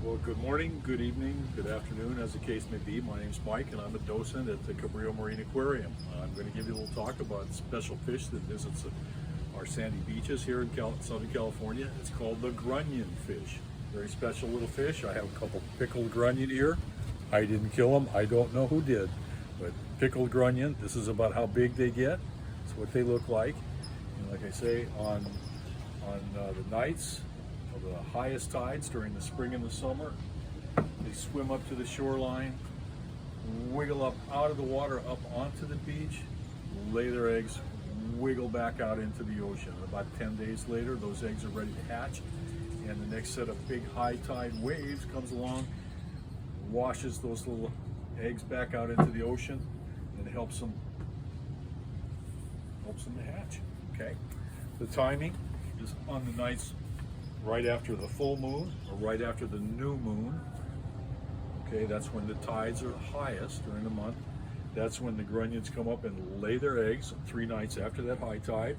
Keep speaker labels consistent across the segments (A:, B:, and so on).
A: Well, good morning, good evening, good afternoon, as the case may be. My name's Mike, and I'm a docent at the Cabrillo Marine Aquarium. I'm going to give you a little talk about special fish that visits our sandy beaches here in Southern California. It's called the Grunion fish. Very special little fish. I have a couple pickled Grunion here. I didn't kill them. I don't know who did, but pickled Grunion. This is about how big they get. It's what they look like. And like I say, on the nights of the highest tides during the spring and the summer, they swim up to the shoreline, wiggle up out of the water up onto the beach, lay their eggs, wiggle back out into the ocean. About 10 days later, those eggs are ready to hatch, and the next set of big high tide waves comes along, washes those little eggs back out into the ocean, and helps them to hatch. Okay, the timing is on the nights right after the full moon or right after the new moon. Okay, that's when the tides are highest during the month. That's when the Grunions come up and lay their eggs 3 nights after that high tide.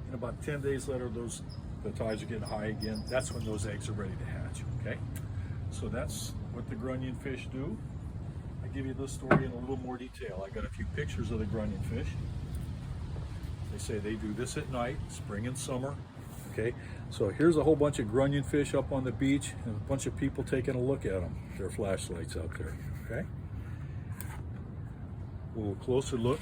A: And about 10 days later, the tides are getting high again. That's when those eggs are ready to hatch. Okay, so that's what the Grunion fish do. I give you this story in a little more detail. I got a few pictures of the Grunion fish. They say they do this at night, spring and summer. Okay, so here's a whole bunch of Grunion fish up on the beach and a bunch of people taking a look at them. Their flashlights out there. Okay, a little closer look.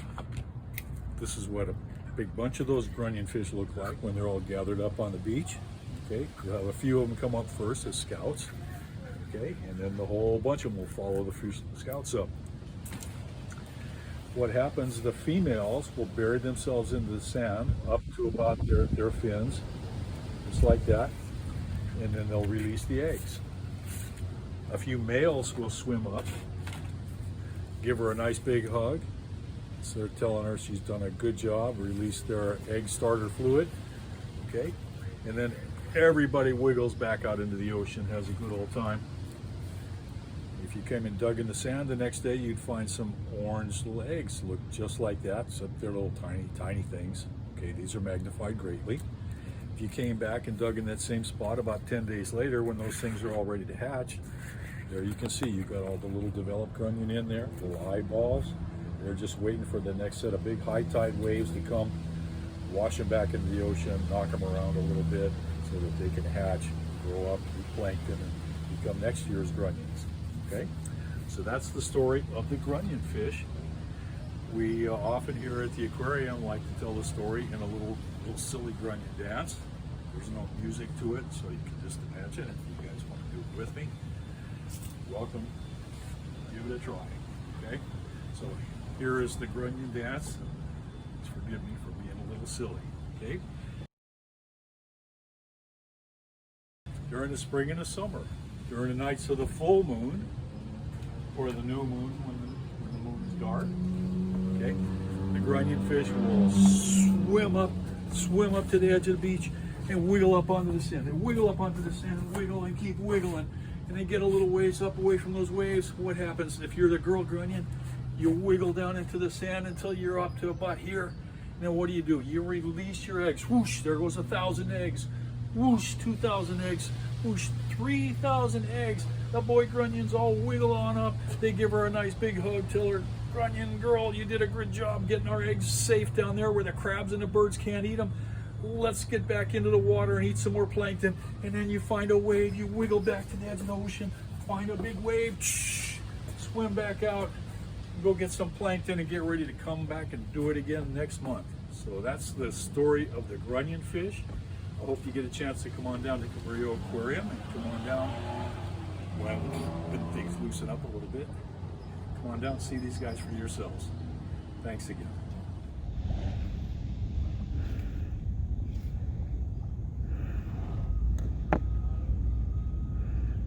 A: This is what a big bunch of those Grunion fish look like when they're all gathered up on the beach. Okay, you'll have a few of them come up first as scouts. Okay, and then the whole bunch of them will follow the scouts up. What happens, the females will bury themselves into the sand up to about their fins, just like that, and then they'll release the eggs. A few males will swim up, give her a nice big hug, so they're telling her she's done a good job, release their egg starter fluid. Okay, and then everybody wiggles back out into the ocean, has a good old time. If you came and dug in the sand the next day, you'd find some orange little eggs, look just like that, except they're little tiny things. Okay, these are magnified greatly. If you came back and dug in that same spot about 10 days later, when those things are all ready to hatch, there you can see you've got all the little developed Grunion in there, little eyeballs. They're just waiting for the next set of big high tide waves to come, wash them back into the ocean, knock them around a little bit so that they can hatch, grow up, eat plankton, and become next year's Grunions. Okay, so that's the story of the Grunion fish. We often here at the aquarium like to tell the story in a little silly Grunion dance. There's no music to it, so you can just imagine if you guys want to do it with me. Welcome, give it a try. Okay, so here is the Grunion dance. Please forgive me for being a little silly. Okay, during the spring and the summer, during the nights of the full moon or the new moon when the moon is dark, okay, the Grunion fish will swim up to the edge of the beach and wiggle up onto the sand. They wiggle up onto the sand and wiggle and keep wiggling, and they get a little ways up away from those waves. What happens if you're the girl Grunion? You wiggle down into the sand until you're up to about here. And then what do? You release your eggs. Whoosh, there goes 1,000 eggs. Whoosh, 2,000 eggs. Whoosh, 3,000 eggs. The boy Grunions all wiggle on up. They give her a nice big hug, tell her, Grunion girl, you did a good job getting our eggs safe down there where the crabs and the birds can't eat them. Let's get back into the water and eat some more plankton. And then you find a wave, you wiggle back to the edge of the ocean, find a big wave, swim back out, go get some plankton and get ready to come back and do it again next month. So that's the story of the Grunion fish. I hope you get a chance to come on down to Cabrillo Aquarium and come on down when things loosen up a little bit. Come on down and see these guys for yourselves. Thanks again.